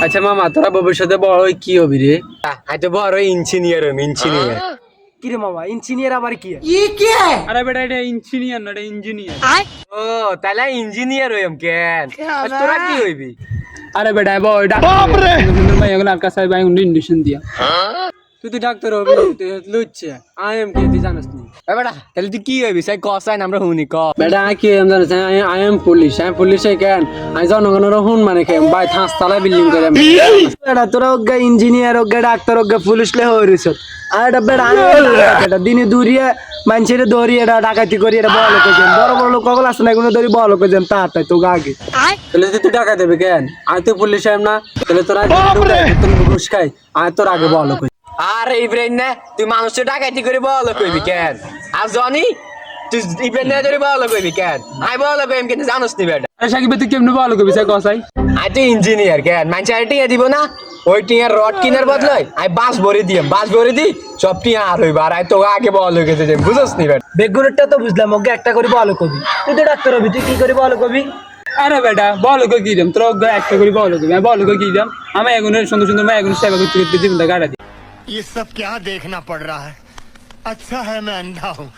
আচ্ছা মামা তোরা ভবিষ্যতে বড় হয়ে কি হবি রে? আমি তো বড় ইঞ্জিনিয়ার হবি, ইঞ্জিনিয়ার। কি রে মামা ইঞ্জিনিয়ার আবার কি? আরে বেটা এটা ইঞ্জিনিয়ার না, এটা ইঞ্জিনিয়ার। ও তাহলে ইঞ্জিনিয়ার হইম কেন? আর তোরা কি হইবি? আরে বেটা বয় ডাক্তার ভাই এগুলো আর কাছে ভাই ইন্ডিশন দিয়া। তুই তো ডাক্তার হবি, তুই লুচ্ছে আই এম কে তুই জানিস নি? এ বেটা তাহলে তুই কি হইবি? সাই কসাইন আমরা শুনি ক। বেটা আই কি এম জানিস? I am police, I am পুলিশে কেন? আই জনগণের হুন মানে কেন ভাই থাঁসতলা বিল্ডিং করে বেটা তোরা ওগা ইঞ্জিনিয়ার ওগা ডাক্তার ওগা পুলিশ লে হইরিস আর এটা বেটা এটা দিনে দূরিয়ে মানুষের দৌড়িয়ে এটা ডাকাতি করি এটা বড় লোক যেন বড় বড় লোক কখন আসে না কোনো দৌড়ি বড় লোক যেন তাড়াতাড়ি তো আগে তাহলে তুই টাকা দেবে কেন? আই তো পুলিশ আইম না তাহলে তোরা তুমি ঘুষ খাই আই তোর আগে বড় লোক আরে ইব্রাহিম না তুই মানুষের ডাকাতি করে বড় কইবি কেন? আর জনি তুই ইব্রাহিম না ধরে বড় কইবি কেন? আই বড় কইম কিন্তু জানোস নি বেটা। আরে সাকিব তুই কেমনে ভালো কবি সাই কসাই? আই তো ইঞ্জিনিয়ার কেন? মানুষ আর টিয়া দিব না? ওই টিয়ার রড কিনার বদলে আই বাস ভরে দিম, বাস ভরে দি সব টিয়া আর হইবা আর আই তো আগে বড় লোক হইতে যাই, বুঝছস নি বেটা? বেগুনেরটা তো বুঝলাম ওকে একটা করে বড় কবি তুই তো ডাক্তার হবি তুই কি করে বড় কবি? আরে বেটা বল কো কি দিম তোর একটা করে বল কবি আমি বল কো কি দিম আমি এগুনের সুন্দর সুন্দর मैं এগুনের সেবা করতে করতে জীবনটা কাটা দিই। ये सब क्या देखना पड़ रहा है? अच्छा है मैं अंधा हूँ।